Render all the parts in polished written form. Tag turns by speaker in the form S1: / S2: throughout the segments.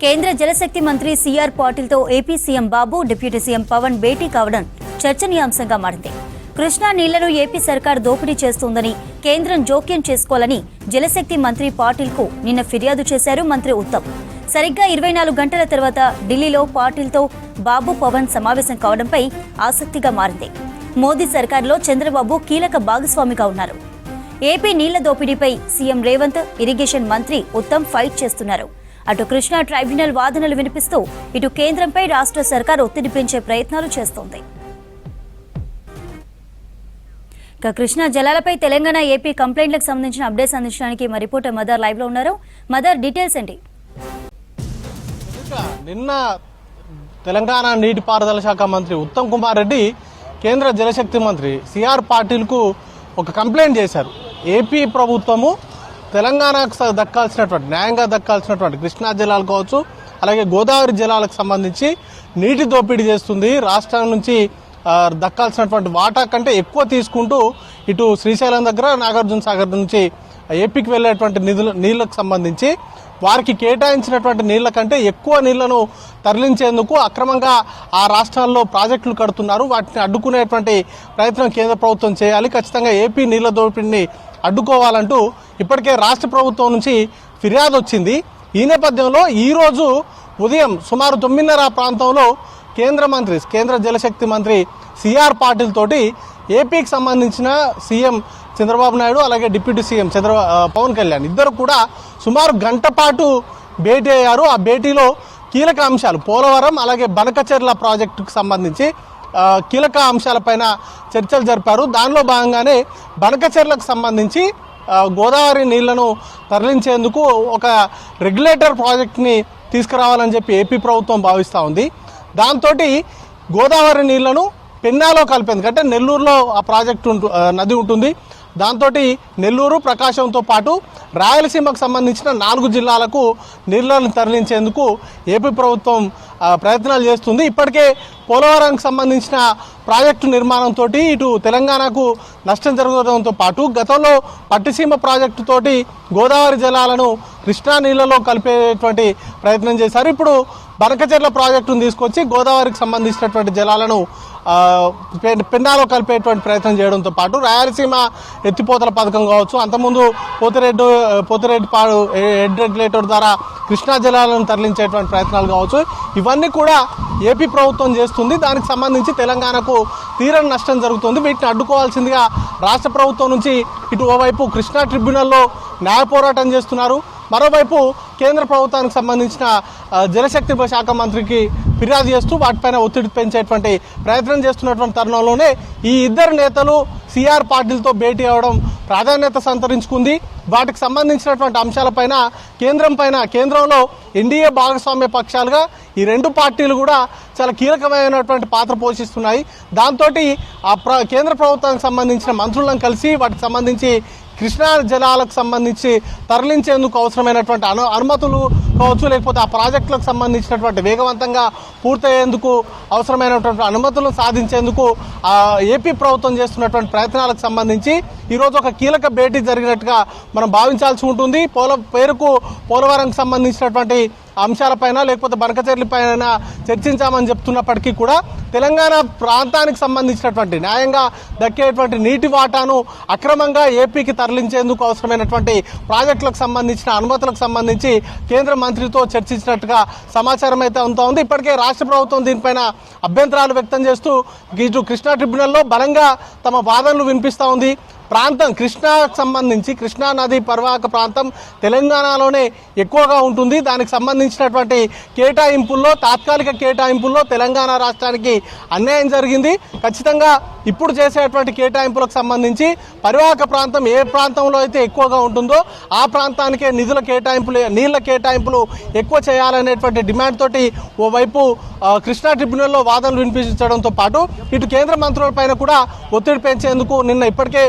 S1: కేంద్ర జలశక్తి మంత్రి CR పాటిల్తో AP CM బాబు deputy CM Pawan భేటీ కావడం చర్చనీయాంశంగా మారింది. కృష్ణా నీళ్లను ఏపీ సర్కార్ దోపిడీ చేస్తోందని కేంద్రం జోక్యం చేసుకోవాలని జలశక్తి మంత్రి పాటిల్కు నిన్న ఫిర్యాదు చేశారు మంత్రి ఉత్తమ్. సరిగ్గా 24 గంటల తర్వాత ఢిల్లీలో పాటిల్తో బాబు పవన్ సమావేశం కావడంపై ఆసక్తిగా మారింది. మోదీ సర్కార్లో చంద్రబాబు కీలక భాగస్వామిగా ఉన్నారు. ఏపీ నీళ్ల దోపిడీపై సీఎం రేవంత్, ఇరిగేషన్ మంత్రి ఉత్తమ్ ఫైట్ చేస్తున్నారు. అటు కృష్ణా ట్రైబ్యునల్ వాదనలు వినిపిస్తూ ఇటు కేంద్రంపై రాష్ట్ర సర్కార్ ఒత్తిడి పెంచే ప్రయత్నాలు చేస్తోంది. కృష్ణా జలాలపై తెలంగాణ, ఏపీ కంప్లైంట్లకు సంబంధించిన అప్డేట్స్ అందించడానికి మా రిపోర్టర్ మదర్ లైవ్ లో ఉన్నారు. మదర్, డీటెయిల్స్ ఏంటి?
S2: నిన్న తెలంగాణ నీటిపారుదల శాఖ మంత్రి ఉత్తమ్ కుమార్ రెడ్డి కేంద్ర జలశక్తి మంత్రి సిఆర్ పాటిల్కు ఒక కంప్లైంట్ చేశారు. ఏపీ ప్రభుత్వము తెలంగాణకు దక్కాల్సినటువంటి, న్యాయంగా దక్కాల్సినటువంటి కృష్ణా జలాలు కావచ్చు, అలాగే గోదావరి జలాలకు సంబంధించి నీటి దోపిడీ చేస్తుంది. రాష్ట్రం నుంచి దక్కాల్సినటువంటి వాటా కంటే ఎక్కువ తీసుకుంటూ ఇటు శ్రీశైలం దగ్గర నాగార్జున సాగర్ నుంచి ఏపీకి వెళ్ళేటువంటి నీళ్లకు సంబంధించి వారికి కేటాయించినటువంటి నీళ్ల కంటే ఎక్కువ నీళ్లను తరలించేందుకు అక్రమంగా ఆ రాష్ట్రాల్లో ప్రాజెక్టులు కడుతున్నారు. వాటిని అడ్డుకునేటువంటి ప్రయత్నం కేంద్ర ప్రభుత్వం చేయాలి. ఖచ్చితంగా ఏపీ నీళ్ల దోపిడీని అడ్డుకోవాలంటూ ఇప్పటికే రాష్ట్ర ప్రభుత్వం నుంచి ఫిర్యాదు వచ్చింది. ఈ నేపథ్యంలో ఈరోజు ఉదయం సుమారు 9:30 ప్రాంతంలో కేంద్ర జలశక్తి మంత్రి సిఆర్ పాటిల్ తోటి ఏపీకి సంబంధించిన సీఎం చంద్రబాబు నాయుడు, అలాగే డిప్యూటీ సీఎం పవన్ కళ్యాణ్ ఇద్దరు కూడా సుమారు గంట పాటు భేటీ అయ్యారు. ఆ భేటీలో కీలక అంశాలు పోలవరం, అలాగే బనకచెర్ల ప్రాజెక్టుకు సంబంధించి కీలక అంశాలపైన చర్చలు జరిపారు. దానిలో భాగంగానే బనకచెర్లకు సంబంధించి గోదావరి నీళ్లను తరలించేందుకు ఒక రెగ్యులేటర్ ప్రాజెక్ట్ని తీసుకురావాలని చెప్పి ఏపీ ప్రభుత్వం భావిస్తూ ఉంది. దాంతో గోదావరి నీళ్లను పెన్నాలో కలిపేందుకు, అంటే నెల్లూరులో ఆ ప్రాజెక్టు నది ఉంటుంది. దాంతో నెల్లూరు, ప్రకాశంతో పాటు రాయలసీమకు సంబంధించిన 4 జిల్లాలకు నీళ్లను తరలించేందుకు ఏపీ ప్రభుత్వం ప్రయత్నాలు చేస్తుంది. ఇప్పటికే పోలవరంకి సంబంధించిన ప్రాజెక్టు నిర్మాణంతో ఇటు తెలంగాణకు నష్టం జరగడంతో పాటు గతంలో పట్టిసీమ ప్రాజెక్టు తోటి గోదావరి జలాలను కృష్ణా నీళ్లలో కలిపేటువంటి ప్రయత్నం చేశారు. ఇప్పుడు బనకచెర్ల ప్రాజెక్టును తీసుకొచ్చి గోదావరికి సంబంధించినటువంటి జలాలను పెన్నాలో కలిపేటువంటి ప్రయత్నం చేయడంతో పాటు రాయలసీమ ఎత్తిపోతల పథకం కావచ్చు, అంతకుముందు పోతిరెడ్డిపాడు హెడ్ రెగ్యులేటర్ ద్వారా కృష్ణా జలాలను తరలించేటువంటి ప్రయత్నాలు కావచ్చు, ఇవన్నీ కూడా ఏపీ ప్రభుత్వం చేస్తుంది. దానికి సంబంధించి తెలంగాణకు తీరని నష్టం జరుగుతుంది. వీటిని అడ్డుకోవాల్సిందిగా రాష్ట్ర ప్రభుత్వం నుంచి ఇటు ఓవైపు కృష్ణా ట్రిబ్యునల్లో న్యాయ పోరాటం చేస్తున్నారు, మరోవైపు కేంద్ర ప్రభుత్వానికి సంబంధించిన జలశక్తి శాఖ మంత్రికి ఫిర్యాదు చేస్తూ వాటిపైన ఒత్తిడి పెంచేటువంటి ప్రయత్నం చేస్తున్నటువంటి తరుణంలోనే ఈ ఇద్దరు నేతలు సిఆర్ పాటిల్తో భేటీ అవ్వడం ప్రాధాన్యత సంతరించుకుంది. వాటికి సంబంధించినటువంటి అంశాలపైన కేంద్రంలో ఎన్డీఏ భాగస్వామ్య పక్షాలుగా ఈ 2 పార్టీలు కూడా చాలా కీలకమైనటువంటి పాత్ర పోషిస్తున్నాయి. దాంతో కేంద్ర ప్రభుత్వానికి సంబంధించిన మంత్రులను కలిసి వాటికి సంబంధించి కృష్ణా జలాలకు సంబంధించి తరలించేందుకు అవసరమైనటువంటి అనుమతులు కావచ్చు, లేకపోతే ఆ ప్రాజెక్టులకు సంబంధించినటువంటి వేగవంతంగా పూర్తయ్యేందుకు అవసరమైనటువంటి అనుమతులను సాధించేందుకు ఏపీ ప్రభుత్వం చేస్తున్నటువంటి ప్రయత్నాలకు సంబంధించి ఈరోజు ఒక కీలక భేటీ జరిగినట్టుగా మనం భావించాల్సి ఉంటుంది. పోలవరంకి సంబంధించినటువంటి అంశాలపైన, లేకపోతే బనకచెర్లపైన చర్చించామని చెప్తున్నప్పటికీ కూడా తెలంగాణ ప్రాంతానికి సంబంధించినటువంటి న్యాయంగా దక్కేటువంటి నీటి వాటాను అక్రమంగా ఏపీకి తరలించేందుకు అవసరమైనటువంటి ప్రాజెక్టులకు సంబంధించిన అనుమతులకు సంబంధించి కేంద్ర మంత్రితో చర్చించినట్టుగా సమాచారం అయితే ఉంది. ఇప్పటికే రాష్ట్ర ప్రభుత్వం దీనిపైన అభ్యంతరాలు వ్యక్తం చేస్తూ ఇటు కృష్ణా ట్రిబ్యునల్లో బలంగా తమ వాదనలు వినిపిస్తూ ఉంది. కృష్ణాకు సంబంధించి కృష్ణా నది పరివాహక ప్రాంతం తెలంగాణలోనే ఎక్కువగా ఉంటుంది. దానికి సంబంధించినటువంటి తాత్కాలిక కేటాయింపుల్లో తెలంగాణ రాష్ట్రానికి అన్యాయం జరిగింది. ఖచ్చితంగా ఇప్పుడు చేసేటువంటి కేటాయింపులకు సంబంధించి పరివాహక ప్రాంతం ఏ ప్రాంతంలో అయితే ఎక్కువగా ఉంటుందో ఆ ప్రాంతానికే నీళ్ల కేటాయింపులు ఎక్కువ చేయాలనేటువంటి డిమాండ్ తోటి ఓవైపు కృష్ణా ట్రిబ్యునల్లో వాదనలు వినిపించడంతో పాటు ఇటు కేంద్ర మంత్రులపైన కూడా ఒత్తిడి పెంచేందుకు నిన్న ఇప్పటికే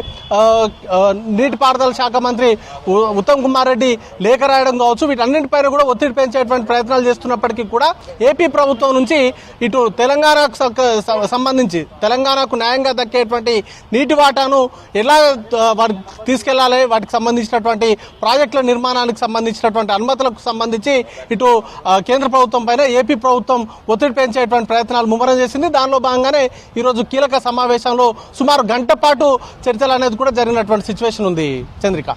S2: నీటిపారుదల శాఖ మంత్రి ఉత్తమ్ కుమార్ రెడ్డి లేఖ రాయడం కావచ్చు, వీటన్నింటిపైన కూడా ఒత్తిడి పెంచేటువంటి ప్రయత్నాలు చేస్తున్నప్పటికీ కూడా ఏపీ ప్రభుత్వం నుంచి ఇటు తెలంగాణకు సంబంధించి తెలంగాణకు న్యాయంగా దక్కేటువంటి నీటి వాటాను ఎలా వాటికి తీసుకెళ్లాలి, వాటికి సంబంధించినటువంటి ప్రాజెక్టుల నిర్మాణానికి సంబంధించినటువంటి అనుమతులకు సంబంధించి ఇటు కేంద్ర ప్రభుత్వం పైన ఏపీ ప్రభుత్వం ఒత్తిడి పెంచేటువంటి ప్రయత్నాలు ముమ్మరం చేసింది. దానిలో భాగంగానే ఈరోజు కీలక సమావేశంలో సుమారు గంట పాటు చర్చలు అనేది కూడా జరిగినటువంటి సిచ్యువేషన్ ఉంది. చంద్రిక.